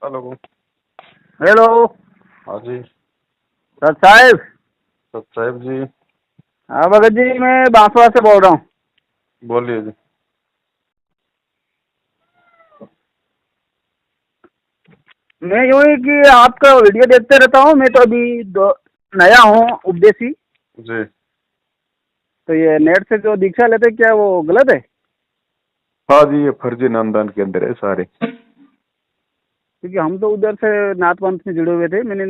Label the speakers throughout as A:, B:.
A: Hello.
B: Hello.
A: हाँ जी।
B: सत साहेब।
A: सत साहेब जी।
B: हाँ भगत जी, मैं बांसवाड़ा से बोल रहा हूँ।
A: बोलिए जी।
B: मैं यूँ ही कि आपका वीडियो देखते रहता हूँ। मैं तो अभी नया हूँ उपदेशी।
A: जी।
B: तो ये नेट से जो दीक्षा लेते क्या वो गलत है?
A: हाँ जी, ये फर्जी नामदान के अंदर है सारे।
B: क्योंकि हम तो उधर से नाथ पंथ में जुड़े हुए थे। मैंने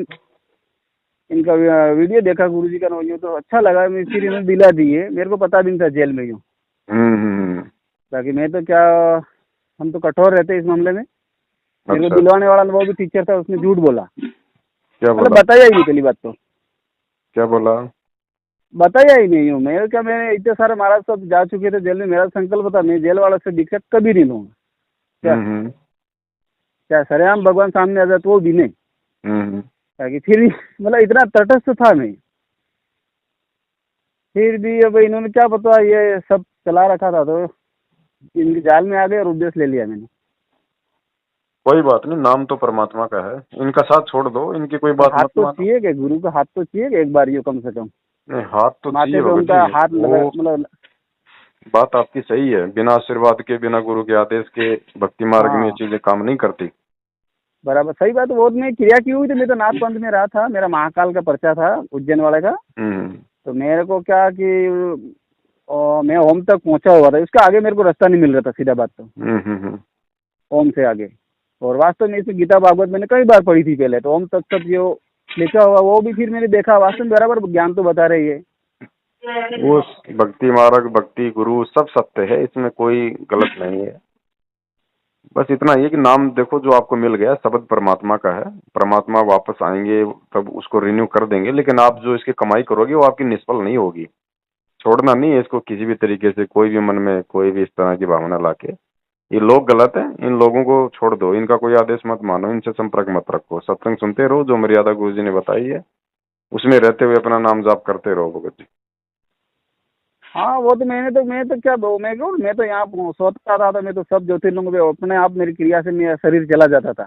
B: इनका वीडियो देखा गुरु जी का, यूँ तो अच्छा लगा। मैं फिर इन्होंने दिला दिए। मेरे को पता भी नहीं था जेल में यूँ।
A: हम्म।
B: ताकि मैं तो क्या, हम तो कठोर रहते इस मामले में। मेरे को
A: अच्छा।
B: दिलवाने वाला वो भी टीचर था, उसने झूठ बोला।
A: क्या
B: मतलब
A: बोला?
B: बताया ही नहीं पहली बात तो।
A: क्या बोला?
B: बताया ही नहीं हूँ मैं। क्या, मैंने इतने सारे महाराज सब जा चुके थे जेल में। मेरा संकल्प था मैं जेल वालों से दीक्षा कभी नहीं लूंगा। क्या
A: हम्म।
B: क्या सरेआम भगवान सामने आ जाए तो वो भी नहीं।
A: हम्म।
B: ताकि फिर भी मतलब इतना तटस्थ था मैं। फिर भी अब इन्होंने क्या पता ये सब चला रखा था, तो इनके जाल में आ गए और उपदेश ले लिया मैंने।
A: कोई बात नहीं, नाम तो परमात्मा का है। इनका साथ छोड़ दो, इनकी कोई
B: पर
A: बात
B: हाथ
A: मत
B: तो
A: मानो।
B: चाहिए कि गुरु का हाथ तो चाहिए कि एक बार ये कम से कम
A: नहीं, हाथ तो
B: माथे
A: चाहिए
B: पे
A: भगत
B: उनका
A: जी।
B: हाथ लगा,
A: वो
B: मतलब।
A: बात आपकी सही है। बिना आशीर्वाद के, बिना गुरु के आदेश के भक्ति मार्ग में ये
B: हाँ
A: चीजें काम नहीं करती।
B: बराबर, सही बात। वो मैं क्रिया की हुई थी। मैं तो नाथ पंथ में रहा था। मेरा महाकाल का पर्चा था उज्जैन वाले का।
A: हम्म।
B: तो मेरे को क्या कि मैं होम तक पहुंचा हुआ था। इसके आगे मेरे को रास्ता नहीं मिल रहा था, सीधा बात तो।
A: हम्म।
B: ओम से आगे। और वास्तव में इसमें गीता भागवत मैंने कई बार पढ़ी थी पहले। तो ओम तक सब जो लिखा हुआ वो भी फिर मैंने देखा। वास्तव में बराबर ज्ञान तो बता रही है।
A: वो भक्ति मार्ग, भक्ति गुरु सब सत्य है, इसमें कोई गलत नहीं है। बस इतना ही है कि नाम देखो जो आपको मिल गया, शब्द परमात्मा का है। परमात्मा वापस आएंगे तब उसको रिन्यू कर देंगे, लेकिन आप जो इसकी कमाई करोगे वो आपकी निष्फल नहीं होगी। छोड़ना नहीं है इसको किसी भी तरीके से, कोई भी मन में कोई भी इस तरह की भावना लाके। ये लोग गलत हैं, इन लोगों को छोड़ दो, इनका कोई आदेश मत मानो, इनसे संपर्क मत रखो। सत्संग सुनते रहो, जो मर्यादा गुरु जी ने बताई है उसमें रहते हुए अपना नाम जाप करते रहो भगत जी।
B: हाँ वो तो मैं तो क्या मैं तो यहाँ सोचता था। तो मैं तो सब ज्योतिर्लिंग पे अपने आप मेरी क्रिया से मेरा शरीर चला जाता था।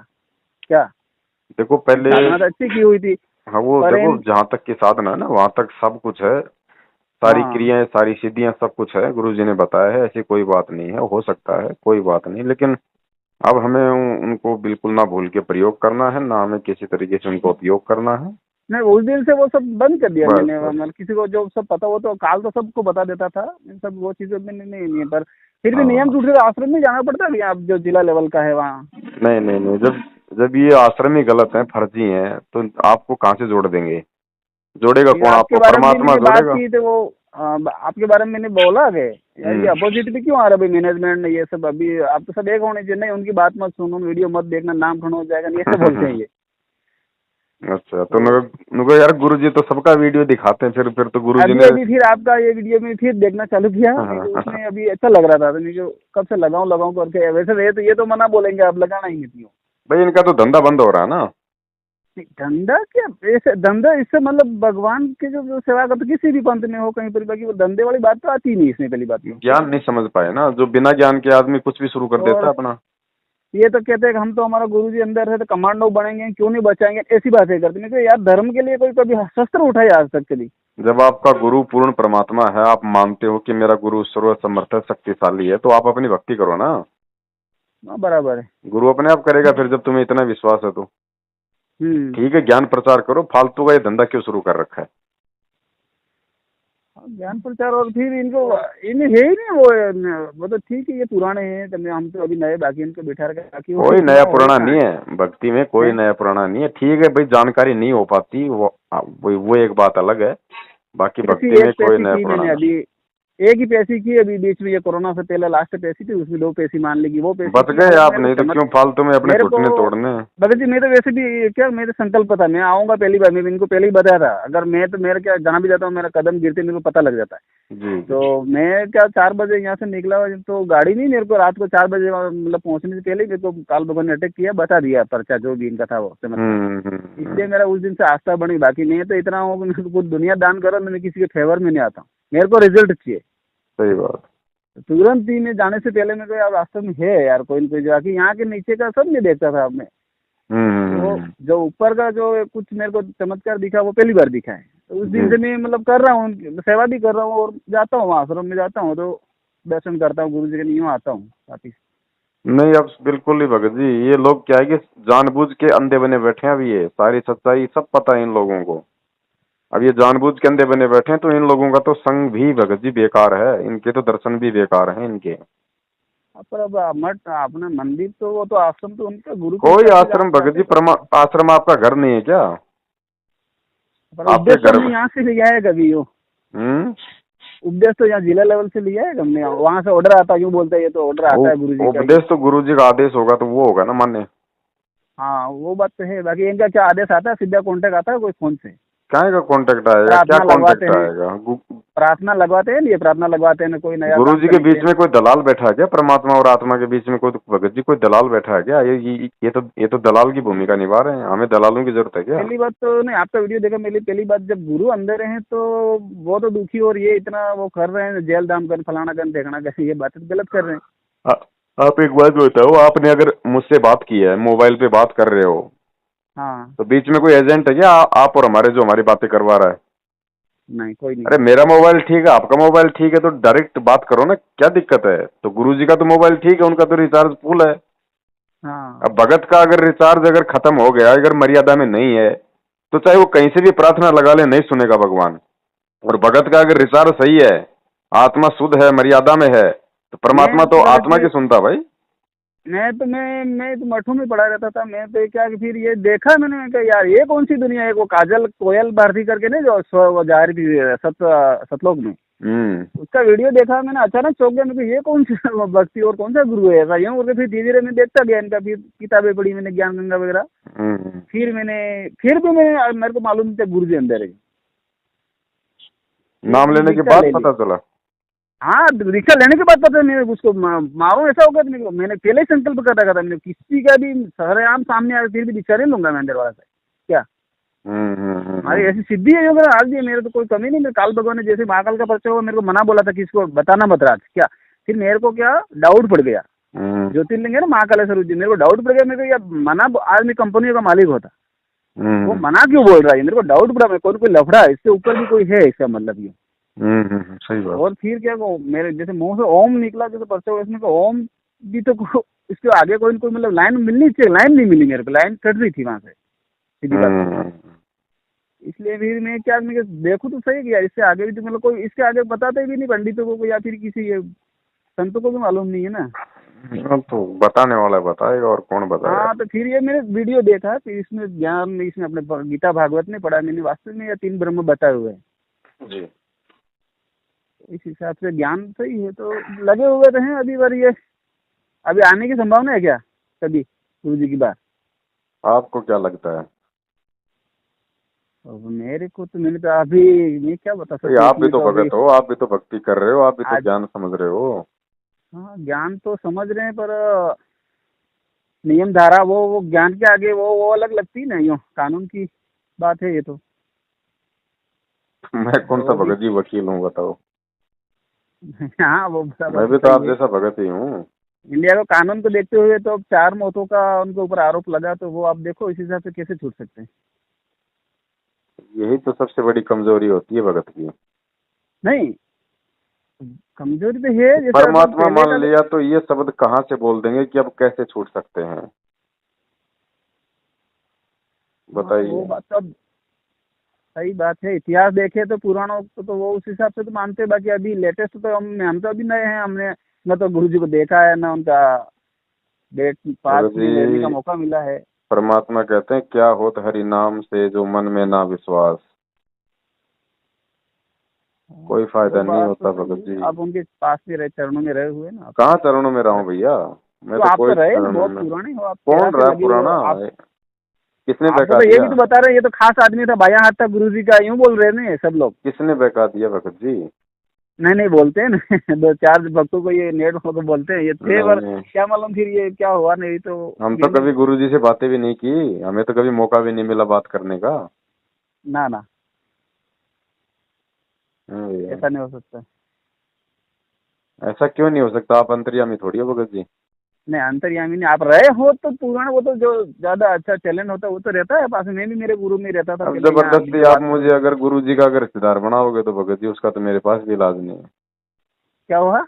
B: क्या
A: देखो पहले।
B: साधना तो अच्छी की हुई थी।
A: हाँ, वो
B: पर
A: देखो जहाँ तक की साधना है ना वहां तक सब कुछ है। सारी
B: हाँ
A: क्रियाएं, सारी सिद्धियां, सब कुछ है, गुरु जी ने बताया है। ऐसी कोई बात नहीं है, हो सकता है, कोई बात नहीं। लेकिन अब हमें उनको बिल्कुल ना भूल के प्रयोग करना है, ना हमें किसी तरीके से उनका उपयोग करना है।
B: नहीं, उस दिन से वो सब बंद कर दिया
A: बस
B: मैंने।
A: बस।
B: मतलब किसी को जो सब पता वो तो काल तो सबको बता देता था। इन सब वो चीजें मैंने नहीं है। पर फिर भी नियम
A: हाँ।
B: टूट गए। आश्रम में जाना पड़ता है अभी, आप जो जिला लेवल का है वहाँ।
A: नहीं नहीं नहीं, जब जब ये आश्रम ही गलत है, फर्जी है, तो आपको कहाँ से जोड़ देंगे? जोड़ेगा
B: नहीं,
A: कौन
B: आपके
A: आपको?
B: बारे में भी
A: परमात्मा
B: मैंने बात
A: जोड़ेगा।
B: की। तो वो आपके बारे में मैंने बोला कि यार ये
A: हम्म।
B: अपोजिट भी क्यों आ रहा है मैनेजमेंट ने ये सब। अभी आप तो सब एक होने चाहिए। नहीं, उनकी बात मत सुनो, वीडियो मत देखना, नाम खड़ा हो जाएगा, नहीं ऐसे बोलते हैं ये।
A: अच्छा, तो
B: तो
A: उनको यार गुरु जी तो सबका वीडियो दिखाते हैं, फिर तो गुरु जी
B: अभी
A: ने।
B: अभी फिर आपका ये वीडियो में फिर देखना चालू किया। नहीं तो उसमें अभी अच्छा लग रहा था। तो नहीं तो कब से लगाऊं करके। वैसे ये तो मना बोलेंगे, आप लगाना ही नहीं हो।
A: भाई इनका तो धंधा बंद हो रहा है ना।
B: धंधा क्या, ऐसे धंधा इससे मतलब भगवान के जो सेवा करते किसी भी पंथ में हो कहीं पर, बाकी वो धंधे वाली बात तो आती ही नहीं इसमें, पहली बात तो।
A: ज्ञान नहीं समझ पाए ना, जो बिना ज्ञान के आदमी कुछ भी शुरू कर देता
B: और
A: है अपना।
B: ये तो कहते हैं कि हम तो हमारा गुरु जी अंदर है तो कमांडो बनेंगे, क्यों नहीं बचाएंगे, ऐसी बातें करते हैं। तो यार धर्म के लिए कोई कभी शस्त्र उठाया आज तक कभी?
A: जब आपका गुरु पूर्ण परमात्मा है, आप मानते हो कि मेरा गुरु सर्व समर्थ है, शक्तिशाली है, तो आप अपनी भक्ति करो ना।
B: हाँ बराबर है।
A: गुरु अपने आप करेगा फिर, जब तुम्हें इतना विश्वास है तो।
B: हम्म।
A: ठीक है, ज्ञान प्रचार करो, फालतू का ये धंधा क्यों शुरू कर रखा है?
B: ज्ञान प्रचार। और फिर इनको इन्हें है ही नहीं वो तो ठीक है, ये पुराने हैं तो हम तो अभी नए, बाकी इनको बिठा रखे बाकी वो
A: कोई नया
B: सुनाओ है
A: पुराना
B: कहाँ
A: नहीं है भक्ति में, कोई
B: है?
A: नया पुराना नहीं है। ठीक है भाई, जानकारी नहीं हो पाती वो एक बात अलग है। बाकी
B: पैसी
A: भक्ति
B: एक
A: में कोई
B: पैसी
A: नया
B: की
A: पुराना
B: मैंने
A: नहीं।
B: अभी। एक ही पैसी की अभी बीच में, ये कोरोना से पहले लास्ट पैसी थी, उसमें 2 पैसी मान लेगी, वो पैसी
A: बच
B: की।
A: गए
B: वो तो
A: आप,
B: मेरे को
A: नहीं तो
B: चमक।
A: क्यों फालतू में अपने
B: मेरे को
A: घुटने तोड़ने।
B: भगत जी, मैं तो वैसे भी क्या, मेरे संकल्प था मैं आऊंगा पहली बार। मैं इनको पहले ही बताया था। अगर मैं तो मेरा क्या, जहाँ भी जाता हूँ मेरा कदम गिरते मेरे को पता लग जाता है।
A: जी जी।
B: तो मैं क्या 4 बजे यहाँ से निकला। तो गाड़ी नहीं, मेरे को रात को 4 बजे मतलब पहुंचने से पहले ही मेरे को काल भगवान ने अटैक किया, बता दिया पर्चा जो भी इनका था वो चमत्कार। इसलिए मेरा उस दिन से आस्था बनी। बाकी नहीं तो इतना हो कि मेरे को कुछ दुनिया दान करो, मैं किसी के फेवर में नहीं आता हूँ। मेरे को रिजल्ट चाहिए।
A: सही बात।
B: तुरंत ही मैं जाने से पहले मेरे को यार वास्तव में है यार कोई न कोई, जो कि यहाँ के नीचे का सब मैं देखता था। मैं वो जो ऊपर का जो कुछ मेरे को चमत्कार दिखा वो पहली बार दिखा है। तो उस दिन से मैं मतलब कर रहा हूँ, सेवा भी कर रहा हूँ और जाता हूँ, वहाँ आश्रम में जाता हूँ तो दर्शन करता हूँ, गुरु जी के नियम आता हूँ वापिस।
A: नहीं अब बिल्कुल ही भगत जी, ये लोग क्या है कि जानबूझ के अंधे बने बैठे हैं। अब ये सारी सच्चाई सब पता है इन लोगों को। अब ये जानबूझ के अंधे बने बैठे हैं, तो इन लोगों का तो संग भी भगत जी बेकार है, इनके तो दर्शन भी बेकार हैं इनके।
B: पर अब मठ अपना मंदिर तो वो तो आश्रम तो उनका गुरु के
A: कोई
B: हिसाब से
A: आश्रम भगत
B: जाते
A: जी,
B: हैं।
A: आश्रम आपका घर नहीं है क्या?
B: पर
A: आपके
B: उपदेश तो
A: घर
B: हमने यहाँ से लिया है कभी वो,
A: हम्म
B: उपदेश तो यहाँ जिला लेवल से लिया है हमने, वहाँ से ऑर्डर आता है, यूँ बोलते हैं ये तो ऑर्डर आता है गुरु जी का ये।
A: उपदेश तो गुरु जी का आदेश होगा तो वो होगा ना मान्य।
B: हाँ वो बात तो है, बाकी इनका क्या आदेश आता है, सीधा कॉन्टेक्ट आता है कोई फोन से,
A: काहे का कांटेक्ट आएगा, क्या
B: प्रार्थना लगवाते
A: कांटेक्ट
B: हैं,
A: आएगा?
B: प्रार्थना लगवाते हैं, ये प्रार्थना लगवाते हैं, कोई नया
A: गुरु
B: काम
A: जी के
B: करने के
A: बीच
B: लिए।
A: में कोई दलाल बैठा है क्या? परमात्मा और आत्मा के बीच में कोई भगत जी कोई दलाल बैठा है क्या? ये तो दलाल की भूमिका निभा रहे हैं, हमें दलालों की जरूरत है क्या?
B: पहली बात तो नहीं, आपका वीडियो देखा, मेरी पहली बात, जब गुरु अंदर हैं तो वो तो दुखी, और ये इतना वो कर रहे हैं, जेल दाम कर, फलाना कर, देखना कर, ये बात गलत कर रहे हैं।
A: आप एक बात बताओ, आपने अगर मुझसे बात की है, मोबाइल पे बात कर रहे हो,
B: हाँ।
A: तो बीच में कोई एजेंट है क्या आप और हमारे, जो हमारी बातें करवा रहा है?
B: नहीं, कोई नहीं
A: अरे
B: है।
A: मेरा मोबाइल ठीक है, आपका मोबाइल ठीक है, तो डायरेक्ट बात करो ना, क्या दिक्कत है? तो गुरु जी का तो मोबाइल ठीक है, उनका तो रिचार्ज फुल है।
B: हाँ।
A: अब भगत का अगर रिचार्ज अगर खत्म हो गया, अगर मर्यादा में नहीं है, तो चाहे वो कहीं से भी प्रार्थना लगा ले, नहीं सुनेगा भगवान। और भगत का अगर रिचार्ज सही है, आत्मा शुद्ध है, मर्यादा में है, तो परमात्मा
B: मैं
A: तो
B: क्या
A: आत्मा की
B: कि
A: सुनता भाई।
B: मैं तो मठों में पढ़ा रहता था, मैं तो क्या कि फिर ये देखा मैंने, मैं कहा यार ये कौन सी दुनिया है, वो काजल कोयल भारती करके नहीं, जो वो जा रही थी सतलोक में, उसका वीडियो देखा मैंने, अचानक चौंक गया, मेरे को ये कौन सी भक्ति और कौन सा गुरु है ऐसा, यूँ करके फिर धीरे धीरे मैं देखता गया इनका, फिर किताबें पढ़ी मैंने, ज्ञान गंगा वगैरह, फिर भी मेरे को मालूम नहीं था गुरु जी अंदर है। फिर
A: नाम
B: मैंने
A: लेने के
B: दीक्षा
A: बाद
B: ले ली।
A: पता चला।
B: हाँ, दीक्षा लेने के बाद पता नहीं उसको मारूं ऐसा होगा, तो मैंने पहले ही संकल्प कर रखा था, मैंने किसी का भी सरेआम सामने आया फिर भी दीक्षा नहीं लूंगा मैं अंदर वाला से, क्या हमारी ऐसी सिद्धि है, अगर आज भी मेरे तो कोई कमी नहीं, मेरे काल भगवान ने जैसे महाकाल का परिचय हुआ, मेरे को मना बोला था कि इसको बताना मत राज, क्या फिर मेरे को क्या डाउट पड़ गया, ज्योतिर्लिंग है ना महाकालेश्वर जी, मेरे को डाउट पड़ गया, मेरे को या मना, आज मैं कंपनी का मालिक होता, वो मना क्यों बोल रहा है, मेरे को डाउट पड़ा, मैं कोई लफड़ा है, इससे ऊपर भी कोई है, इसका मतलब ये।
A: सही बात।
B: और फिर क्या वो मेरे जैसे मुंह से ओम निकला, जैसे परसे हुआ इसमें, ओम भी तो इसके आगे कोई न कोई मतलब लाइन मिलनी चाहिए, लाइन नहीं मिली मेरे को, लाइन कट रही थी वहां से, सीधी बात। इसलिए फिर मैं क्या, मैं देखूँ तो सही किया, इससे आगे भी तो मतलब कोई इसके आगे बताते भी नहीं पंडितों को या फिर किसी संतों को भी मालूम नहीं है ना।
A: अब तो बताने वाला बताएगा, और कौन बताएगा।
B: हाँ, तो फिर ये मैंने वीडियो देखा, फिर इसमें ज्ञान, इसमें अपने गीता भागवत में पढ़ा मैंने, वास्तव में ये 3 ब्रह्म बताए हुए हैं
A: जी।
B: इस हिसाब से, ज्ञान सही है तो लगे हुए तो हैं अभी, बार ये अभी आने की संभावना है क्या कभी गुरु जी की बात?
A: आपको क्या लगता है?
B: अब मेरे को तो, मैंने तो अभी, मैं क्या बता सकता हूँ
A: आप भी
B: इसमें
A: तो
B: तो अभी।
A: भगत हो, आप भी तो भक्ति कर रहे हो, आप भी तो
B: आज,
A: ज्ञान समझ रहे हो।
B: हाँ ज्ञान तो समझ रहे हैं, पर नियम धारा वो ज्ञान के आगे वो अलग लगती है ना, यूँ कानून की बात है ये तो।
A: मैं कौन सा
B: वो भी
A: भगत जी वकील हूँ बताओ?
B: हाँ, वो बराबर
A: मैं
B: तो
A: भी तो आप
B: सही है।
A: जैसा भगत ही हूँ।
B: इंडिया को कानून को देखते हुए तो अब 4 मौतों का उनके ऊपर आरोप लगा, तो वो आप देखो इस हिसाब से कैसे छूट सकते हैं।
A: यही तो सबसे बड़ी कमजोरी होती है भगत की।
B: नहीं, कमजोरी तो है, जैसे अगर
A: परमात्मा
B: पहले
A: मान
B: का,
A: लिया तो ये शब्द कहाँ से बोल देंगे कि अब कैसे छूट सकते हैं?
B: हाँ वो
A: बताइए।
B: बात तो अब सही बात है, इतिहास देखे तो पुराणों को तो वो उस हिसाब से तो मानते हैं, बाकी अभी लेटेस्ट तो हम तो अभी नए हैं, हमने न तो गुरु जी को देखा है, ना उनका डेट पास
A: भगत
B: में रहने का
A: जी,
B: मौका मिला है।
A: परमात्मा कहते हैं, क्या होत हरि नाम से जो मन में ना विश्वास, कोई
B: वो
A: फायदा नहीं
B: बात तो
A: होता
B: सही
A: भगत
B: है,
A: जी।
B: आप उनके पास में रहे, चरणों में रहे हुए ना आप।
A: कहाँ चरणों में रहा हूँ भैया, मैं
B: तो
A: तो
B: आप तो
A: कोई
B: रहे ना,
A: चरणों
B: बहुत
A: में।
B: पुराने हो आप,
A: कौन
B: सेवा से
A: रहा
B: लगे हो
A: पुराना?
B: आप।
A: किसने
B: आपको
A: बहका
B: तो ये भी
A: दिया?
B: तो बता रहे हैं, ये तो खास आदमी था, बायां हाथ था गुरु जी का, यूँ बोल रहे हैं सब लोग।
A: किसने बहका दिया भगत जी?
B: नहीं नहीं, बोलते हैं ना 2-4 भक्तों को ये नेट को बोलते हैं, ये थे, पर
A: नहीं,
B: क्या मालूम फिर ये क्या हुआ, नहीं तो
A: हम तो
B: मैंने,
A: कभी गुरु जी से बातें भी नहीं की, हमें तो कभी मौका भी नहीं मिला बात करने का।
B: ना ना,
A: हाँ भैया।
B: ऐसा नहीं हो सकता।
A: ऐसा क्यों नहीं हो सकता? आप अंतर्यामी थोड़ी हो भगत जी।
B: नहीं अंतर्यामी नहीं, आप रहे हो तो पुराना, वो तो जो ज्यादा अच्छा टैलेंट होता है वो तो रहता है पास में। मैं भी मेरे गुरु में रहता था
A: अब
B: पहले यहाँ
A: जबरदस्ती आप
B: हैदराबाद में।
A: मुझे अगर गुरु जी का अगर रिश्तेदार बनाओगे तो भगत जी उसका तो मेरे पास भी इलाज नहीं है।
B: क्या हुआ?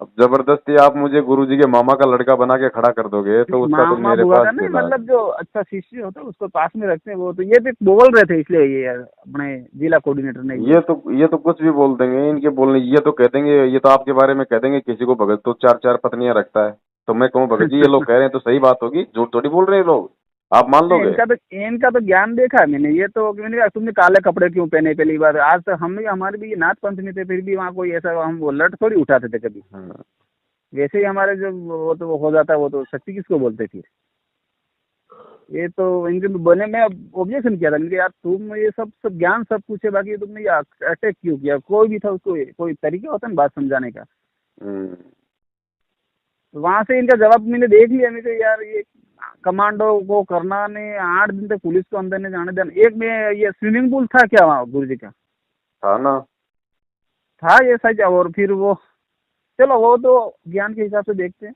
A: अब जबरदस्ती आप मुझे गुरु जी के मामा का लड़का बना के खड़ा कर दोगे तो उसका तो
B: मामा
A: मेरे
B: बुआ
A: पास
B: का
A: भी
B: नहीं,
A: इलाज
B: मतलब जो अच्छा शिष्य होता है उसको पास में रखते हैं। वो तो ये भी बोल रहे थे, इसलिए ये अपने जिला कोऑर्डिनेटर ने
A: नहीं। ये तो कुछ भी बोल देंगे इनके बोलने, ये तो कह देंगे, ये तो आपके बारे में कह देंगे किसी को भगत तो चार चार पत्नियां रखता है, तो मैं कहूँ भगत जी ये लोग कह रहे हैं तो सही बात होगी, झूठ थोड़ी बोल रहे हैं लोग, आप मान
B: नहीं,
A: लोगे?
B: इनका तो ज्ञान देखा है मैंने। ये तो मैंने कहा तुमने काले कपड़े क्यों पहने पहली बार? आज तक हम भी, हमारे भी ये नाथ पंथ में थे, फिर भी वहाँ कोई ऐसा हम वो लट थोड़ी उठाते थे कभी।
A: हाँ।
B: वैसे ही हमारे जो वो तो वो हो जाता है, वो तो शक्ति किसको बोलते फिर? ये तो इनके तो बने, मैं ऑब्जेक्शन किया था इनके, यार तुम ये सब सब ज्ञान सब कुछ है, बाकी तुमने ये अटैक क्यों किया? कोई भी था उसको कोई तरीका होता है ना बात समझाने का।
A: हम्म।
B: तो वहां से इनका जवाब मैंने देख लिया। मैं कहा यार ये कमांडो को करना नहीं, 8 दिन तक पुलिस को अंदर नहीं जाने देना। एक में ये स्विमिंग पूल था क्या वहाँ गुरु जी का?
A: था ना।
B: था ये सच। और फिर वो, चलो वो तो ज्ञान के हिसाब से देखते हैं,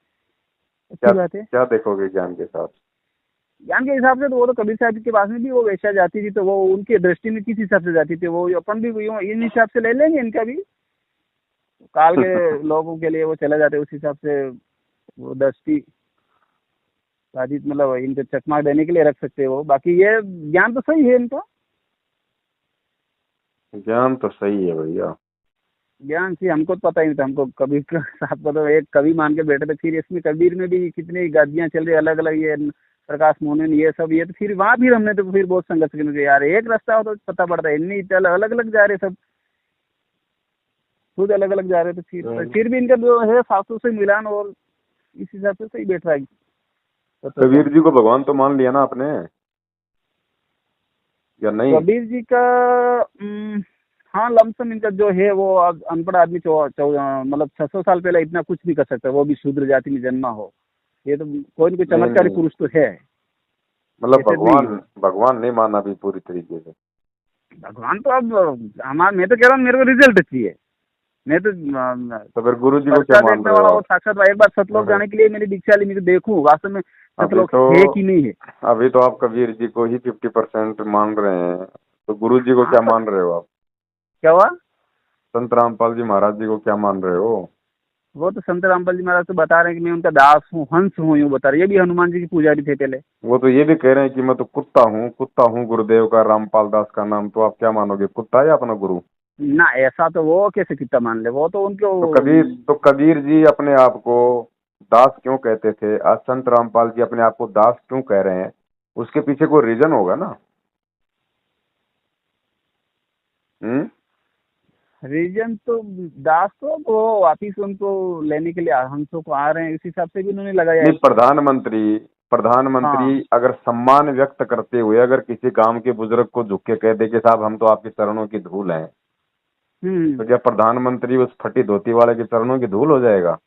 A: क्या
B: अच्छी बात है।
A: क्या देखोगे ज्ञान के साथ?
B: ज्ञान के हिसाब से तो वो तो कबीर साहब के पास में भी वो वैसा जाती थी, तो वो उनकी दृष्टि में किस हिसाब से जाती थी, वो अपन भी यूं इन हिसाब से ले लेंगे इनका भी। काल के लोगों के लिए वो चले जाते उस हिसाब से, वो दृष्टि बाधित मतलब इनको चकमा देने के लिए रख सकते हैं वो। बाकी ये ज्ञान तो सही है इनका।
A: ज्ञान तो सही है भैया।
B: ज्ञान से हमको तो पता ही नहीं था। हमको कबीर साहब को तो एक कवि मान के बैठे थे। फिर इसमें कबीर में भी कितनी गादियां चल रही अलग अलग, ये प्रकाश मोहन ये सब, ये तो फिर वहाँ फिर हमने तो फिर बहुत संघर्ष किया यार। एक रास्ता हो तो पता पड़ता है, इतनी अलग अलग जा रहे सब, खुद अलग अलग जा रहे थे। फिर भी इनका जो है शास्त्रों से मिलान और इस हिसाब से सही बैठ रहा है। तो क्या
A: कबीर जी को भगवान तो मान लिया ना आपने या नहीं?
B: कबीर जी का हाँ लमसम इनका जो है वो अनपढ़ आदमी मतलब 600 साल पहले इतना कुछ नहीं कर सकता, वो भी शूद्र जाति में जन्मा हो। ये तो कोई न कोई
A: नहीं
B: चमत्कारी
A: नहीं,
B: पुरुष तो है,
A: मतलब
B: ऐसे नहीं।
A: भगवान भगवान नहीं माना अभी पूरी तरीके से।
B: भगवान तो अब हमारा, मैं तो कह रहा हूँ मेरे को रिजल्ट चाहिए। मैं तो
A: तो फिर गुरु जी को क्या
B: पर्चा
A: मान
B: देखने
A: रहे हो
B: वाला वो
A: आप?
B: साक्षात एक बार सतलोक
A: अरे,
B: जाने के लिए मैंने दीक्षा ली, मैं तो देखूं वास्तव में
A: अभी
B: सतलोक
A: तो
B: है कि नहीं है।
A: अभी तो आप कबीर जी को ही 50% मान रहे हैं, तो गुरु जी को
B: हाँ
A: क्या
B: तो
A: मान रहे हो आप?
B: क्या हुआ?
A: संत रामपाल जी महाराज जी को क्या मान रहे हो?
B: वो तो संत रामपाल जी महाराज तो बता रहे हैं कि मैं उनका दास हूँ, हंस हूँ, यूँ बता रहे। ये भी हनुमान जी की पुजारी थे पहले।
A: वो तो ये भी कह रहे हैं कि मैं तो कुत्ता हूँ गुरुदेव का, रामपाल दास का नाम, तो आप क्या मानोगे, कुत्ता या अपना गुरु?
B: ना ऐसा तो वो कैसे कितना मान ले, वो तो उनको।
A: तो कबीर जी अपने आप को दास क्यों कहते थे, आज संत रामपाल जी अपने आप को दास क्यों कह रहे हैं? उसके पीछे कोई रीजन होगा ना। हम्म।
B: रीजन तो दास तो वो वापिस उनको लेने के लिए हंसों को आ रहे हैं, इस हिसाब से भी उन्होंने लगाया है।
A: नहीं, प्रधानमंत्री
B: हाँ।
A: अगर सम्मान व्यक्त करते हुए अगर किसी गांव के बुजुर्ग को झुक के कह दे कि साहब हम तो आपके चरणों की धूल हैं, तो
B: हम्म।
A: क्या प्रधानमंत्री उस फटी धोती वाले के चरणों की धूल हो जाएगा?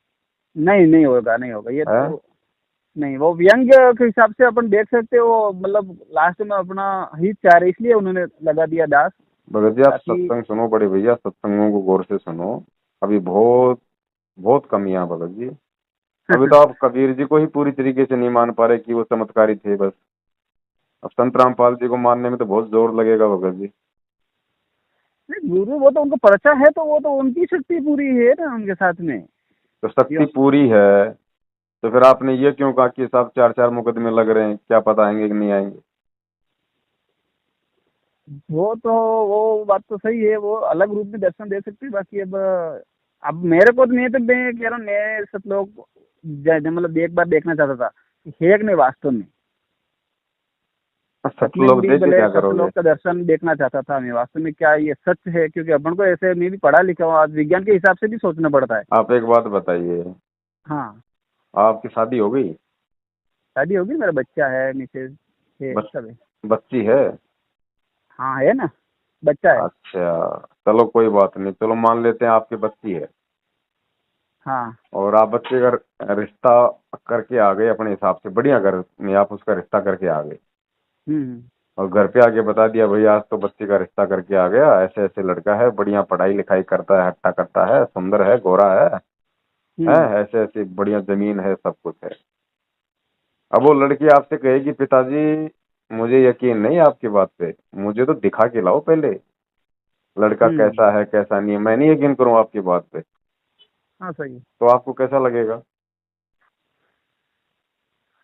B: नहीं नहीं होगा, नहीं होगा ये
A: है?
B: तो। नहीं, वो व्यंग के हिसाब से अपन देख सकते हो, मतलब लास्ट में अपना हित चाह रहे इसलिए उन्होंने लगा दिया दास।
A: भगत जी आप
B: ताकि
A: सत्संग सुनो बड़े भैया, सत्संगों को गौर से सुनो। अभी बहुत बहुत कमियां भगत जी। अभी तो आप कबीर जी को ही पूरी तरीके से नहीं मान पा रहे कि वो चमत्कारी थे बस। अब संत रामपाल जी को मानने में तो बहुत जोर लगेगा भगत जी।
B: नहीं, गुरु वो तो उनको पर्चा है, तो वो तो उनकी शक्ति पूरी है ना उनके साथ में।
A: तो शक्ति
B: यो,
A: पूरी है, तो फिर आपने ये क्यों कहा कि साहब चार चार मुकदमे लग रहे हैं, क्या पता आएंगे कि नहीं आएंगे?
B: वो तो वो बात तो सही है, वो अलग रूप में दर्शन दे सकती है। बाकी अब मेरे को तो नहीं, तो मैं कह रहा हूँ मैं सब लोग मतलब एक बार देखना चाहता था कि है कि नहीं वास्तव में। सतयुग
A: सतलोक
B: भी
A: देख के
B: भले,
A: क्या करोगे?
B: सतलोक का दर्शन देखना चाहता था मैं वास्तव में, क्या ये सच है? क्योंकि अपन को ऐसे, मैं भी पढ़ा लिखा हूँ, आज विज्ञान के हिसाब से भी सोचना पड़ता है।
A: आप एक बात बताइए,
B: हाँ।
A: आपकी शादी हो गई?
B: शादी होगी, मेरा बच्चा है, मिसेज है,
A: बच,
B: सब है।
A: बच्ची है?
B: हाँ है ना, बच्चा है।
A: अच्छा, चलो कोई बात नहीं, चलो मान लेते हैं आपकी बच्ची है,
B: हाँ।
A: और आप बच्चे का रिश्ता करके आ गए अपने हिसाब से, बढ़िया घर में आप उसका रिश्ता करके आ गए,
B: हम्म।
A: और घर पे आके बता दिया भैया आज तो बच्चे का रिश्ता करके आ गया, ऐसे ऐसे लड़का है, बढ़िया पढ़ाई लिखाई करता है, हट्टा करता है, सुंदर है, गोरा है, है, ऐसे ऐसे बढ़िया जमीन है, सब कुछ है। अब वो लड़की आपसे कहेगी पिताजी मुझे यकीन नहीं आपकी बात पे, मुझे तो दिखा के लाओ पहले लड़का
B: हम्म।
A: कैसा है कैसा नहीं है, मैं नहीं यकीन करूँ आपकी बात पे,
B: हाँ सही है।
A: तो आपको कैसा लगेगा?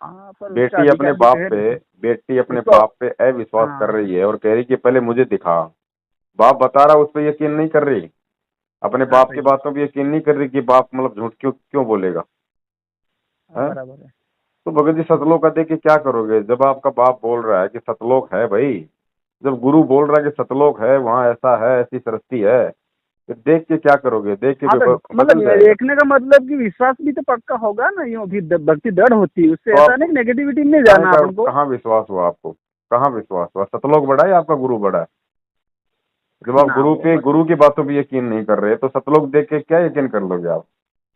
B: हाँ पर उसका
A: बेटी अपने
B: अधिकार भी तो
A: बाप
B: है
A: पे
B: देखो।
A: बेटी अपने
B: उसको।
A: बाप पे अविश्वास कर
B: हाँ।
A: रही है और कह रही कि पहले मुझे दिखा। बाप बता रहा उस पर यकीन नहीं कर रही, अपने
B: हाँ
A: बाप
B: सही
A: की
B: है।
A: बातों पे यकीन नहीं कर रही कि बाप मतलब झूठ क्यों क्यों बोलेगा।
B: हाँ,
A: है,
B: बराबर है।
A: तो भगत जी सतलोक का देख के क्या करोगे जब आपका बाप बोल रहा है कि सतलोक है भाई, जब गुरु बोल रहा है कि सतलोक है वहां ऐसा है ऐसी सृष्टि है, तो देख के क्या करोगे? देख के
B: हाँ तो
A: बदल
B: मतलब
A: जाएगा।
B: देखने का मतलब कि विश्वास भी तो पक्का होगा ना, यूं भी भक्ति दृढ़ होती है उससे,
A: तो
B: ऐसा
A: आपको
B: नहीं नेगेटिविटी में नहीं
A: काहे
B: जाना
A: का
B: अपन को।
A: कहाँ विश्वास हुआ आपको? कहाँ विश्वास हुआ? सतलोक बड़ा है या आपका गुरु बड़ा है? जब आप
B: ना वो
A: गुरु की बातों पे यकीन नहीं कर रहे तो सतलोक देख के क्या यकीन कर लोगे आप?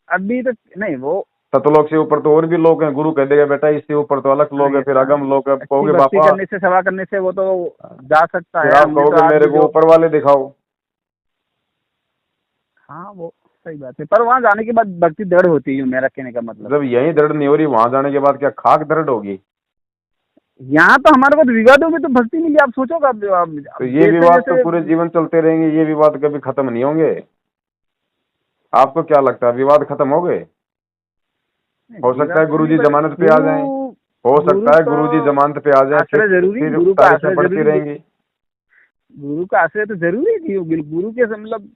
B: अभी तो नहीं वो।
A: सतलोक से ऊपर तो और भी लोग हैं, गुरु कह देगा बेटा इससे ऊपर तो अलग
B: हाँ
A: लोग हैं,
B: ये
A: फिर
B: हाँ,
A: अगम लोग हैं,
B: अच्छी
A: कहोगे
B: भक्ति
A: बापा,
B: करने से, सेवा करने से वो तो जा सकता
A: फिर
B: है।
A: आप
B: हमने तो
A: कहोगे
B: आज
A: मेरे
B: भी
A: को
B: जो।
A: ऊपर वाले दिखाओ।
B: हाँ वो सही बात है, पर वहां जाने के बाद भक्ति दृढ़ होती है, यूं मेरा कहने का मतलब।
A: जब यही दृढ़ नहीं हो रही वहां जाने के बाद क्या खाक दृढ़ होगी?
B: यहाँ तो हमारे को विवादों में तो भक्ति मिली, आप सोचो
A: तो
B: अब
A: ये
B: जैसे
A: विवाद तो
B: जैसे।
A: पूरे जीवन चलते रहेंगे, ये विवाद कभी खत्म नहीं होंगे। आपको क्या लगता है विवाद खत्म हो गए? हो सकता
B: विवाद
A: है
B: तो नहीं,
A: गुरुजी
B: पर
A: जमानत पे आ जाएं,
B: गुरु।
A: हो
B: गुरु
A: सकता है
B: तो
A: गुरुजी जमानत पे आ जाएं,
B: आश्रय जरूरी,
A: फिर
B: गुरु का
A: तारीखें
B: आश्रय
A: बढ़ती
B: जरूरी।
A: रहेंगी।
B: गुरु का आश्रय तो जरूरी थी, गुरु के मतलब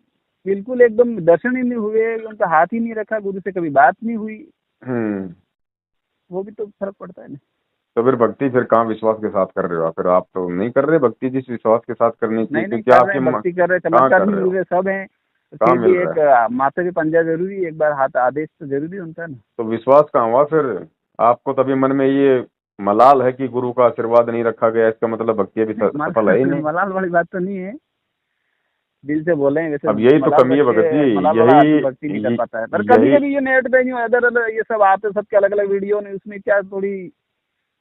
B: बिल्कुल एकदम दर्शन ही नहीं हुए, उनका हाथ ही नहीं रखा, गुरु से कभी बात नहीं हुई,
A: हम्म।
B: वो भी तो फर्क पड़ता है ना।
A: तो फिर भक्ति फिर कहाँ विश्वास के साथ कर रहे हो आप? फिर आप तो नहीं कर रहे भक्ति जिस विश्वास के साथ करनी चाहिए,
B: नहीं नहीं,
A: क्योंकि
B: कर रहे
A: आपके
B: हैं, भक्ति कर रहे हैं,
A: कहाँ
B: चमत्कार
A: कर
B: भी
A: रहे
B: मिल
A: हो?
B: रहे, सब हैं। तो
A: कहाँ
B: फिर
A: मिल
B: भी
A: रहा
B: एक
A: है?
B: माता भी पंजा जरूरी, एक बार हाथ आदेश तो जरूरी होता है ना।
A: तो विश्वास कहाँ हुआ फिर? आपको तभी मन में ये मलाल है कि गुरु का आशीर्वाद नहीं रखा गया, इसका मतलब भक्ति अभी
B: नहीं
A: सफल है ही
B: मलाल
A: नहीं।
B: मलाल वाली बात तो नहीं है, दिल से बोले हैं वैसे।
A: अब यही तो
B: मलाल
A: कमी
B: रख
A: है भगत
B: के
A: जी,
B: मलाल वाला आदमी भक्ति नहीं कर पाता है, पर कभी
A: यही
B: कभी ये नेट पे यूं अदर अदर ये सब आते, सबके अलग अलग वीडियो ने, उसमें क्या थोड़ी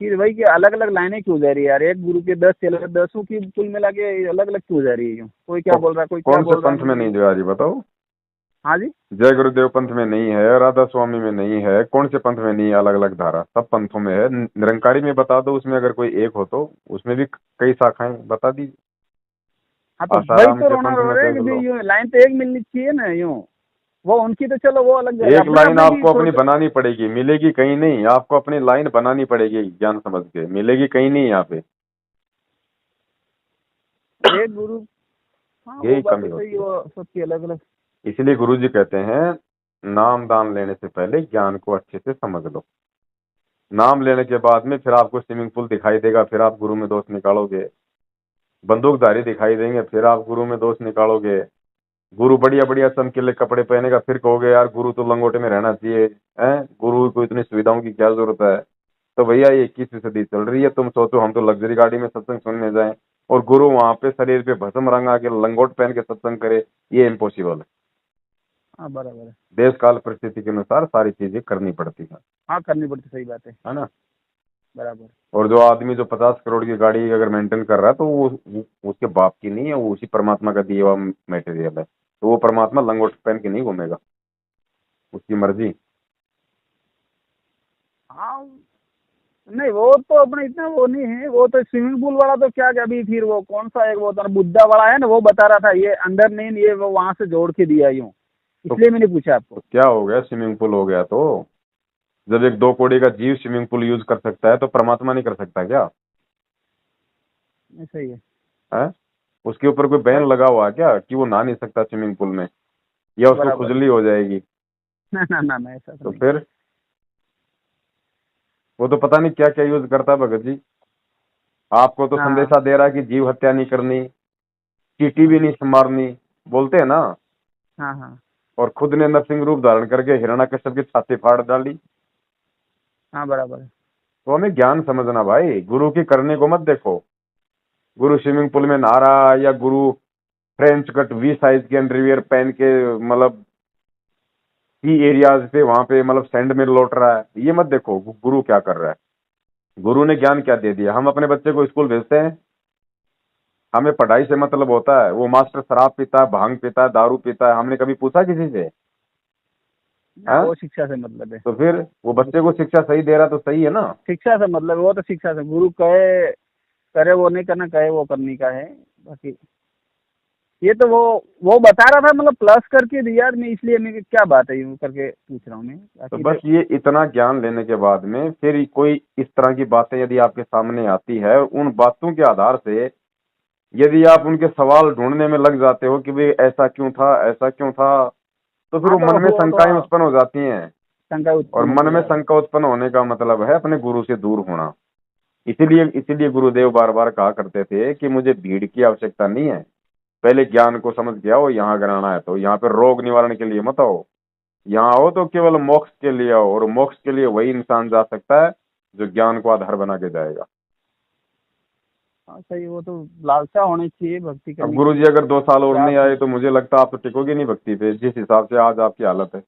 B: कि वही कि अलग अलग लाइनें क्यों जा रही है यार, एक गुरु के 10 चले, 10 की कुल मिला के अलग अलग क्यों जा रही है यूं, कोई क्या
A: तो
B: बोल रहा है, कोई क्या
A: कौन से
B: बोल रहा है,
A: पंथ में
B: मुझे
A: नहीं
B: भी।
A: जो आज बताओ?
B: हाँ जी।
A: जय गुरुदेव पंथ में नहीं है, राधा स्वामी में नहीं है, कौन से पंथ में नहीं है? अलग अलग धारा सब पंथों में है। निरंकारी में बता दो, उसमें अगर कोई एक हो तो उसमें भी कई शाखाएं बता दी।
B: हाँ तो वही
A: आसाराम
B: तो
A: के
B: रोना
A: पंथ
B: रो
A: में
B: रहे हैं
A: देख
B: कि भाई
A: लो,
B: यूं लाइन तो एक मिलनी चाहिए ना यूं। वो उनकी तो चलो वो अलग है,
A: एक
B: अपने
A: लाइन
B: अपने भी
A: आपको अपनी
B: सोच।
A: बनानी पड़ेगी, मिलेगी कहीं नहीं, आपको अपनी लाइन बनानी पड़ेगी ज्ञान समझ के, मिलेगी कहीं नहीं यहाँ पे।
B: एक गुरु। हाँ वो
A: यही
B: बात तो
A: कमी
B: सही
A: होती
B: है,
A: है।
B: वो सबकी अलग अलग।
A: इसलिए गुरु जी कहते हैं नाम दान लेने से पहले ज्ञान को अच्छे से समझ लो। नाम लेने के बाद में फिर आपको स्विमिंग पूल दिखाई देगा, फिर आप गुरु में दोष निकालोगे। बंदूकधारी दिखाई देंगे, फिर आप गुरु में दोष निकालोगे। गुरु बढ़िया बढ़िया चमकीले कपड़े पहनेगा, फिर कहोगे यार गुरु तो लंगोटे में रहना चाहिए, हैं गुरु को इतनी सुविधाओं की क्या जरूरत है? तो भैया ये 21वीं सदी चल रही है, तुम सोचो हम तो लग्जरी गाड़ी में सत्संग सुनने जाएं और गुरु वहां पे शरीर पे भस्म रंगा के लंगोट पहन के सत्संग करे, ये इम्पॉसिबल है।
B: हाँ बराबर है।
A: देश काल परिस्थिति के अनुसार सारी चीजें करनी पड़ती
B: हाँ करनी पड़ती, सही बात है।
A: है ना?
B: बराबर।
A: और जो आदमी जो 50 करोड़ की गाड़ी अगर मेंटेन कर रहा है तो वो उसके बाप की नहीं है, वो उसी परमात्मा का दिया हुआ मटेरियल है, तो वो परमात्मा लंगोट पहन के नहीं घूमेगा, उसकी मर्जी।
B: हाँ नहीं वो तो अपना इतना वो नहीं है, वो तो स्विमिंग पूल वाला तो क्या क्या, अभी फिर वो कौन सा एक वो था बुद्धा वाला है ना, वो बता रहा था ये अंदर नहीं, ये वो वहां से जोड़ के दिया यूं,
A: तो,
B: इसलिए मैंने पूछा आपको।
A: तो क्या हो गया? स्विमिंग पूल हो गया तो जब एक 2 कौड़ी का जीव स्विमिंग पूल यूज कर सकता है तो परमात्मा नहीं कर सकता क्या?
B: नहीं, सही है।
A: है, उसके ऊपर कोई बैन लगा हुआ है क्या कि वो नहा नहीं सकता स्विमिंग पूल में, या उसको
B: बराबर है।
A: खुजली हो जाएगी?
B: ना ना ना ना, ऐसा तो
A: तो
B: नहीं।
A: फिर वो तो पता नहीं क्या क्या यूज करता है भगत जी। आपको तो
B: हाँ
A: संदेशा दे रहा है कि जीव हत्या नहीं करनी, चींटी भी
B: हाँ
A: नहीं मारनी, बोलते हैं ना,
B: हाँ हाँ
A: और खुद ने नरसिंह रूप धारण करके हिरण्यकश्यप की छाती फाड़ डाली।
B: हाँ बराबर है।
A: तो हमें ज्ञान समझना भाई, गुरु की करने को मत देखो। गुरु स्विमिंग पूल में नहा रहा है या गुरु फ्रेंच कट वी साइज के अंडरवियर पहन के मतलब सी एरियाज पे वहां पे मतलब सैंड में लौट रहा है, ये मत देखो गुरु क्या कर रहा है। गुरु ने ज्ञान क्या दे दिया? हम अपने बच्चे को स्कूल भेजते हैं, हमें पढ़ाई से मतलब होता है, वो मास्टर शराब पीता है, भांग पीता है, दारू पीता है, हमने कभी पूछा किसी से? हाँ?
B: वो शिक्षा से मतलब है।
A: तो फिर वो बच्चे को शिक्षा सही दे रहा तो सही है ना।
B: शिक्षा से मतलब वो तो शिक्षा से, गुरु कहे करे वो नहीं करना, कहे वो करने का है। बाकी ये तो वो बता रहा था, मतलब प्लस करके दिया मैं, इसलिए मैं क्या बात है यूँ करके पूछ रहा हूँ मैं।
A: तो
B: बाकी
A: बस ये इतना ज्ञान लेने के बाद में फिर कोई इस तरह की बातें यदि आपके सामने आती है, उन बातों के आधार से यदि आप उनके सवाल ढूंढने में लग जाते हो कि भाई ऐसा क्यों था, ऐसा क्यों था, तो फिर
B: हाँ,
A: वो
B: तो
A: मन में
B: वो
A: शंकाएं उत्पन्न हो जाती हैं।
B: शंका
A: और
B: उत्पन्न
A: मन
B: होगी
A: में
B: यार।
A: शंका उत्पन्न होने का मतलब है अपने गुरु से दूर होना। इसीलिए गुरुदेव बार बार कहा करते थे कि मुझे भीड़ की आवश्यकता नहीं है, पहले ज्ञान को समझ के आओ। यहाँ अगर आना है तो यहाँ पे रोग निवारण के लिए मत आओ, यहाँ आओ तो केवल मोक्ष के लिए आओ, और मोक्ष के लिए वही इंसान जा सकता है जो ज्ञान को आधार बना के जाएगा।
B: हाँ सही, वो तो लालसा होनी चाहिए भक्ति
A: अब
B: करने
A: गुरु
B: की।
A: जी अगर 2 साल और
B: क्या
A: नहीं आए तो मुझे लगता है आप तो टिकोगे नहीं भक्ति पे, जिस हिसाब से आज आपकी हालत है।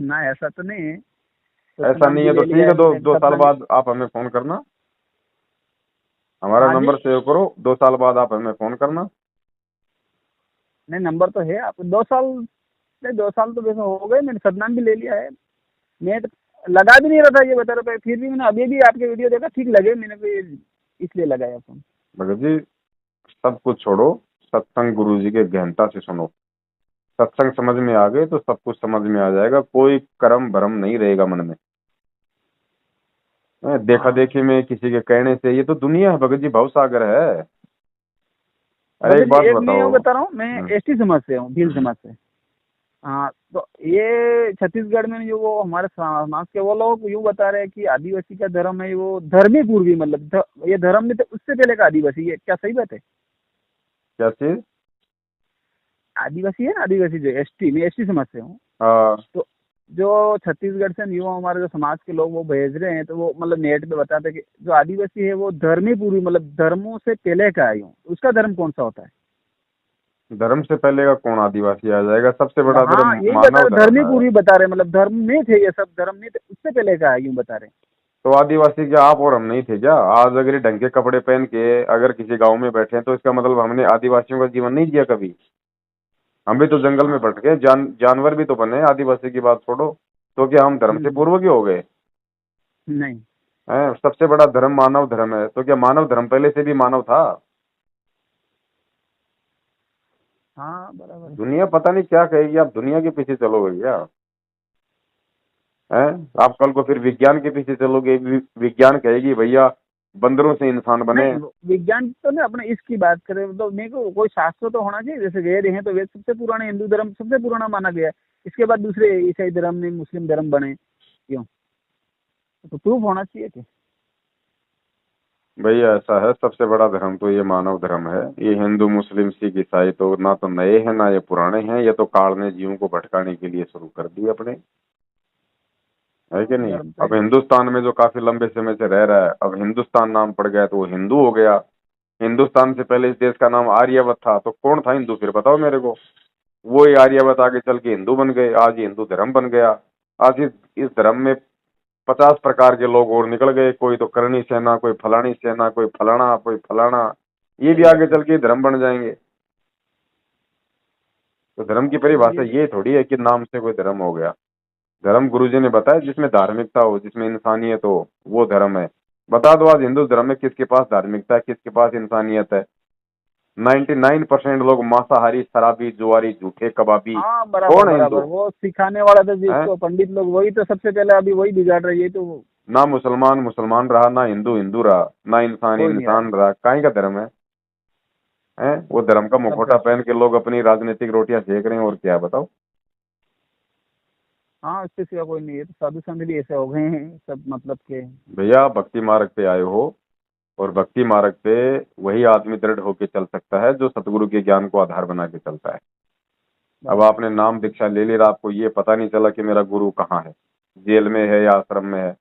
B: ना ऐसा तो नहीं है,
A: ऐसा
B: सतनाम
A: नहीं
B: भी
A: है तो
B: ले
A: ठीक
B: लिया
A: है,
B: है
A: दो
B: मैंने,
A: दो साल
B: सतनाम।
A: बाद आप हमें फोन करना, हमारा
B: हाँ जी।
A: नंबर सेव करो, 2 साल बाद आप हमें फोन करना।
B: नहीं, नंबर तो है आप 2 साल, नहीं 2 साल तो वैसे हो गए, मैंने सतनाम भी ले लिया है। मैं तो लगा भी नहीं रहा था ये बता रहा था, फिर भी मैंने अभी भी आपके वीडियो देखा, ठीक लगे मैंने, फिर इसलिए लगाया फोन।
A: भगत जी सब कुछ छोड़ो, सत्संग गुरु जी के गहनता से सुनो। सत्संग समझ में आ गए तो सब कुछ समझ में आ जाएगा, कोई कर्म भरम नहीं रहेगा मन में। देखा
B: हाँ
A: देखी में किसी के कहने से, ये तो दुनिया है भगत जी, भवसागर है। अरे एक
B: भगत
A: बात
B: जी, एक मैं
A: बताओ।
B: यूँ बता रहा हूँ, मैं
A: हम्म,
B: एसटी समाज से हूँ, भील
A: हम्म,
B: समाज से। हाँ, तो ये छत्तीसगढ़ में जो वो हमारे समाज के वो लोग यूँ बता रहे हैं कि आदिवासी का धर्म है वो धर्मी पूर्वी, मतलब ये धर्म में तो उससे पहले का आदिवासी है, क्या सही बात है?
A: क्या चीज?
B: आदिवासी है ना, आदिवासी जो एसटी, मैं एसटी समाज से हूँ।
A: हाँ।
B: तो जो छत्तीसगढ़ से युवा हमारे जो समाज के लोग वो भेज रहे हैं, तो वो मतलब नेट पे बताते हैं कि जो आदिवासी है वो धर्मी पूर्वी, मतलब धर्मों से पहले का है यूँ, उसका धर्म कौन सा होता है?
A: धर्म से पहले का कौन आदिवासी आ जाएगा? सबसे बड़ा धर्म
B: हाँ यही बता
A: मानव
B: रहे,
A: धर्म
B: धर्मी
A: है।
B: पूर्वी बता रहे, मतलब धर्म में थे ये सब, धर्म में थे, उससे पहले का है यूँ बता रहे।
A: तो आदिवासी क्या आप और हम नहीं थे क्या? आज अगर ये ढंग के कपड़े पहन के अगर किसी गांव में बैठे हैं तो इसका मतलब हमने आदिवासियों का जीवन नहीं जिया कभी। हम भी तो जंगल में
B: हाँ।
A: भटके, जानवर भी तो बने। आदिवासी की बात छोड़ो, तो क्या हम धर्म से
B: हम्म।
A: पूर्व के हो गए
B: नहीं।
A: हैं? सबसे बड़ा धर्म मानव धर्म है, तो क्या मानव धर्म पहले से भी मानव था?
B: हाँ बराबर है।
A: दुनिया पता नहीं क्या कहेगी, आप दुनिया के पीछे चलोगे क्या? हैं? आप कल को फिर विज्ञान के पीछे चलोगे, विज्ञान कहेगी भैया बंदरों से इंसान बने।
B: नहीं, विज्ञान तो नहीं, अपने इसकी बात करें तो मेरे को कोई शास्त्र तो होना चाहिए, जैसे वेद हैं तो वेद सबसे पुराने, हिंदू धर्म सबसे पुराना माना गया है। इसके बाद दूसरे ईसाई धर्म में मुस्लिम धर्म बने, क्यों? तो प्रूफ होना चाहिए कि।
A: भैया ऐसा है, सबसे बड़ा धर्म तो ये मानव धर्म है। ये हिंदू मुस्लिम सिख ईसाई तो ना तो नए हैं ना ये पुराने हैं, ये तो काल ने जीवों को भटकाने के लिए शुरू कर दिए अपने, है कि नहीं?
B: धर्म तो
A: अब
B: है।
A: हिंदुस्तान में जो काफी लंबे समय से रह रहा है, अब हिंदुस्तान नाम पड़ गया तो वो हिंदू हो गया। हिंदुस्तान से पहले इस देश का नाम आर्यवत था, तो कौन था हिंदू फिर बताओ मेरे को? वो ही आर्यवत आगे चल के हिंदू बन गए, आज ये हिंदू धर्म बन गया। आज इस धर्म में 50 प्रकार के लोग और निकल गए, कोई तो करणी सेना, कोई फलानी सेना, कोई फलाना, कोई फलाना। ये भी
B: सही
A: आगे
B: बात है।
A: चल के धर्म बन जाएंगे। तो धर्म की परिभाषा
B: ये
A: ये थोड़ी है कि नाम से कोई धर्म हो गया। धर्म गुरुजी ने बताया जिसमें धार्मिकता हो, जिसमें इंसानियत हो, वो धर्म है। बता दो आज हिंदू धर्म में किसके पास धार्मिकता है, किसके पास इंसानियत है? 99% लोग मांसाहारी, शराबी, जुआरी, झूठे, कबाबी।
B: हाँ बराबर
A: कौन है
B: बराबर,
A: हिंदू?
B: वो सिखाने वाला था
A: है?
B: जिसको पंडित लोग, वही तो सबसे पहले अभी वही बिगाड़ रही है, तो
A: ना मुसलमान मुसलमान रहा, ना हिंदू हिंदू रहा, ना इंसान
B: हो ही नहीं रहा है।
A: इंसान रहा। काहे का धर्म है? हैं? वो धर्म का
B: सब
A: मुखौटा
B: पे।
A: पहन के लोग अपनी राजनीतिक रोटियां सेक रहे हैं, और क्या बताओ?
B: हाँ, इसके सिवा कोई नहीं है, तो साधु संत भी ऐसे हो गए हैं सब, मतलब के।
A: भैया आप भक्ति मार्ग पे आए हो, और भक्ति मार्ग पे वही आदमी दृढ़ होके चल सकता है जो सतगुरु के ज्ञान को आधार बना के चलता है। अब
B: बराबर।
A: आपने नाम दीक्षा ले ली, आपको ये पता नहीं चला कि मेरा गुरु कहाँ है, जेल में है या आश्रम में है,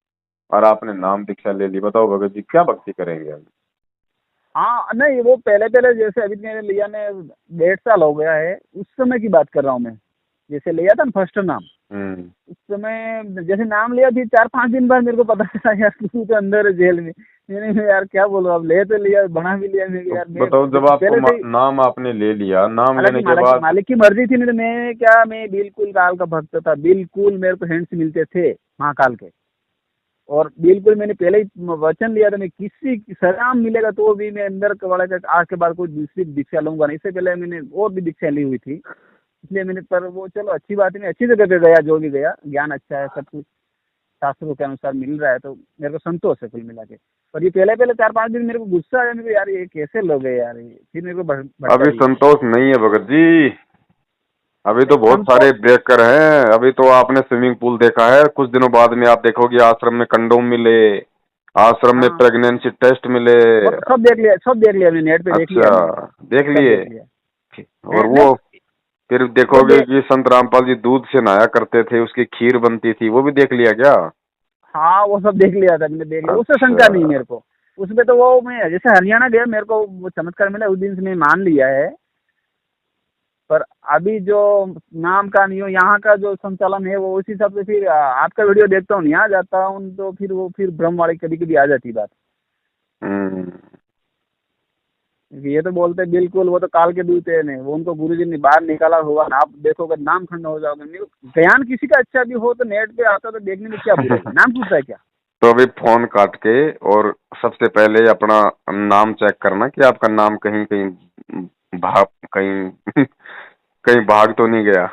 A: और आपने नाम दीक्षा ले ली। बताओ भगत जी क्या भक्ति करेंगे हम?
B: हाँ नहीं, वो पहले पहले जैसे अभी मैंने लिया ने 1.5 साल हो गया है, उस समय की बात कर रहा हूँ मैं। जैसे लिया था ना फर्स्ट नाम,
A: हम्म।
B: उस समय जैसे नाम लिया, फिर 4-5 दिन बाद मेरे को पता चला यार तू तो अंदर है जेल में। मैंने यार क्या बोलूं, अब ले तो लिया, बना भी लिया मैं यार। मैं
A: बताओ, जब
B: पहले से
A: आपको नाम आपने ले लिया, नाम लेने
B: हालांकि
A: के बाद
B: मालिक की मर्जी थी, नहीं तो मैं बिल्कुल काल का भक्त था, बिल्कुल मेरे को हैंड्स मिलते थे महाकाल के। और बिल्कुल मैंने पहले ही वचन लिया था, मैं किसी सलाम मिलेगा तो भी मैं अंदर वाले का आज के बाद कोई दूसरी दीक्षा लूंगा नहीं। इससे पहले मैंने और भी दीक्षा ली हुई थी, इसलिए मैंने, पर वो चलो अच्छी बात है, मैं अच्छी जगह पे गया, जो भी गया ज्ञान अच्छा है, सब कुछ शास्त्रों के अनुसार मिल रहा है, तो मेरे को संतोष है कुल मिला के। पर ये पहले पहले 4-5 दिन मेरे को गुस्सा आया, मेरे को यार ये कैसे लोग हैं यार, ये फिर मेरे को भटका
A: अभी
B: दिया।
A: संतोष नहीं है भगत जी, अभी तो बहुत
B: संतोष
A: सारे ब्रेकर हैं। अभी तो आपने स्विमिंग पूल देखा है, कुछ दिनों बाद में आप देखोगे आश्रम में कंडोम मिले, आश्रम में
B: हाँ,
A: प्रेगनेंसी टेस्ट मिले।
B: वो तो सब देख लिया मैंने, नेट पे देख लिया मैंने,
A: अच्छा, देख
B: सब
A: लिए।
B: देख लिया।
A: और
B: नहीं,
A: वो फिर
B: वो
A: देखोगे कि संत रामपाल जी दूध से नहाया करते थे, उसकी खीर बनती थी, वो भी देख लिया क्या?
B: हाँ वो सब देख लिया था मैंने, देख लिया, उससे शंका नहीं
A: अच्छा।
B: मेरे को। उसमें तो वो मैं जैसे हरियाणा गया, मेरे को वो चमत्कार मिला, उस दिन से मैं मान लिया है। पर अभी जो नाम का नहीं हो, यहाँ का जो संचालन है, वो उस हिसाब से फिर आपका वीडियो देखता हूँ, यहाँ जाता हूँ तो फिर वो फिर भ्रम वाली कभी कभी आ जाती बात।
A: हम्म।
B: ये तो बोलते हैं बिल्कुल वो तो काल के दूत है, नहीं वो उनको गुरुजी ने बाहर निकाला हुआ ना, आप देखोगे नाम खंड हो जाओगे। नहीं, ज्ञान किसी का अच्छा भी हो तो नेट पे आता तो देखने में क्या बुराई है, नाम पूछता है क्या।
A: तो अभी फोन काट के और सबसे पहले अपना नाम चेक करना कि आपका नाम कहीं कहीं भाग कहीं कहीं भाग तो नहीं गया।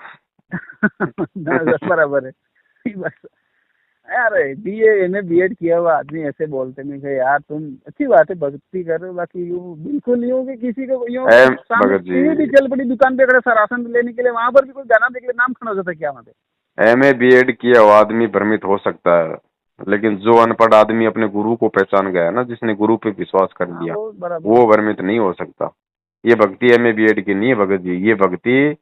B: बराबर है बस। यार BA MA B.Ed किया हुआ आदमी ऐसे बोलते नहीं कि यार तुम अच्छी बात है भक्ति करो, बाकी यूं बिल्कुल यूं कि किसी को यूं
A: एम
B: सामने
A: भगत जी,
B: टीवी भी चल पड़ी दुकान पे, अगर सर राशन लेने के लिए वहां पर भी कोई गाना देख ले, नाम खड़ा हो जाता है क्या वहाँ पे।
A: MA B.Ed किया हुआ आदमी भ्रमित हो सकता है, लेकिन जो अनपढ़ आदमी अपने गुरु को पहचान गया ना, जिसने गुरु पे विश्वास कर
B: हाँ
A: लिया,
B: वो बराबर
A: वो
B: है।
A: भ्रमित नहीं हो सकता। ये भक्ति MA B.Ed की नहीं है भगत जी, ये भक्ति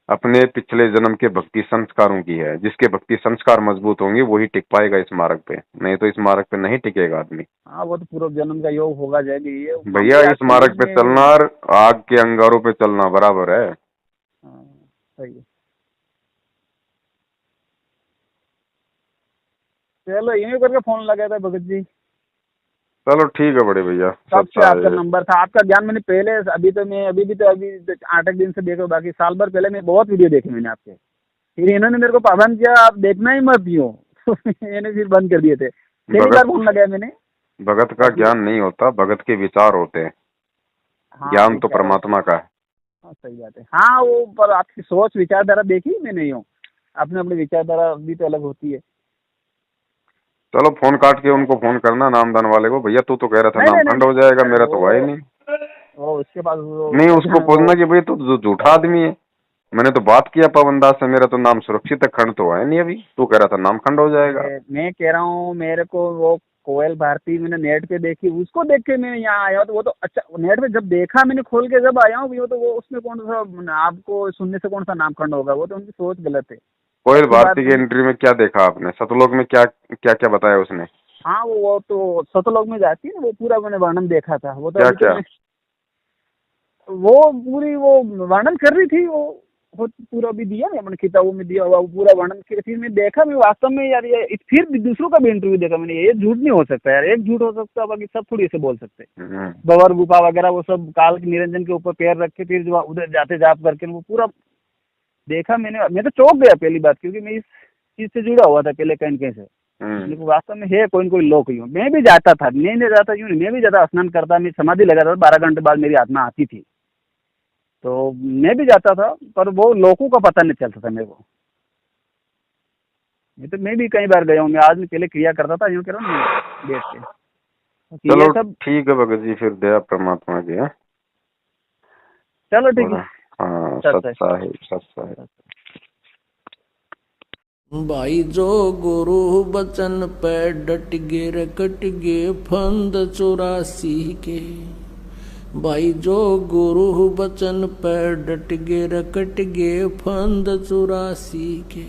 A: अपने पिछले जन्म के भक्ति संस्कारों की है। जिसके भक्ति संस्कार मजबूत होंगे वही टिक पाएगा इस मार्ग पे, नहीं तो इस मार्ग पे नहीं टिकेगा आदमी।
B: हाँ वो तो पूर्व जन्म का योग होगा जाएगी, ये हम
A: भैया
B: भी आज
A: इस मार्ग
B: समाज
A: पे
B: में।
A: चलना और आग के अंगारों पे चलना बराबर है।
B: हाँ, सही है। चलो यूं करके फोन लगाया था भगत जी,
A: चलो ठीक है बड़े भैया,
B: तब से
A: सच्चा
B: आपका
A: है।
B: नंबर था, आपका ज्ञान मैंने पहले, अभी तो मैं अभी 8 दिन से देखो, बाकी साल भर पहले मैं बहुत वीडियो देखे मैंने आपके, फिर इन्होंने मेरे को पाबंद किया आप देखना ही मत यूं तो मैंने फिर बंद कर दिए थे, पहली बार
A: भगत
B: फोन लगाया मैंने।
A: भगत का
B: बाकी
A: ज्ञान नहीं होता, भगत के विचार होते हैं।
B: हाँ
A: ज्ञान तो
B: विचार होते
A: परमात्मा का है।
B: हाँ, सही बात है। हाँ वो पर आपकी सोच विचारधारा देखी मैंने यूं, अपने अपनी विचारधारा भी तो अलग होती है।
A: चलो फोन काट के उनको फोन करना, नामदान वाले को, भैया तू तो कह रहा था
B: नहीं
A: नाम
B: नहीं नहीं
A: खंड हो
B: नहीं,
A: जाएगा,
B: अरे
A: मेरा तो हुआ ही नहीं।
B: वो उसके पास
A: नहीं,
B: वो
A: उसको
B: वो
A: पूछना कि भाई तू झूठा आदमी है, मैंने तो बात किया पाबंदास से, मेरा तो नाम सुरक्षित है, खंड तो है नहीं, अभी तू कह रहा था नाम खंड हो जाएगा।
B: मैं कह रहा हूँ, मेरे को वो कोयल भारती मैंने नेट पे देखी, उसको देख के मैं यहाँ आया हूँ, तो वो तो अच्छा नेट पे जब देखा मैंने खोल के जब आया हूँ, वो तो वो उसमें कौन सा आपको सुनने से कौन सा नाम खंड होगा, वो तो उनकी सोच गलत है।
A: कोयल
B: अच्छी बात
A: भारती के
B: तुम,
A: एंट्री में क्या देखा आपने? सतलोक में क्या क्या क्या बताया उसने?
B: हाँ वो तो सतलोक में जाती है ना, वो पूरा मैंने वर्णन देखा था, वो तो
A: क्या
B: अभी तो
A: क्या?
B: मैं, वो पूरी वो वर्णन कर रही थी, वो पूरा भी दिया ना मैंने किताबों में दिया हुआ, वो पूरा वर्णन किया, फिर मैं देखा, मैं वास्तव में यार ये फिर भी दूसरों का भी इंटरव्यू देखा मैंने, ये झूठ नहीं हो सकता यार, एक झूठ हो सकता है बाकी सब थोड़ी ऐसे बोल सकते। बवर गुफा वगैरह वो सब काल के निरंजन के ऊपर पैर रख के फिर जो उधर जाते जाप करके वो पूरा देखा मैंने, मैं तो चौंक गया पहली बात, क्योंकि मैं इस चीज से जुड़ा हुआ था पहले कहीं कहीं से, लेकिन वास्तव में है कोई न कोई लोक यूं, मैं भी जाता था, मैं नहीं जाता यूं नहीं, मैं भी जाता, स्नान करता, मैं समाधि लगाता था, 12 घंटे बाद मेरी आत्मा आती थी, तो मैं भी जाता था, पर वो लोगों का पता नहीं चलता था मेरे को। ये तो मैं भी कई बार गया हूँ, मैं आज में पहले क्रिया करता था यूँ कह रहा हूँ बैठ के, तो ये
A: चलो
B: सब।
A: ठीक है भगत जी, फिर दया परमात्मा की है।
B: चलो ठीक है।
A: हाँ,
B: सच है।
A: सच्चा है, सच्चा है।
C: भाई जो गुरु बचन पे डट गे रे कट गे फंद 84 के, भाई जो गुरु बचन पे डट गे रे कट गे फंद 84 के।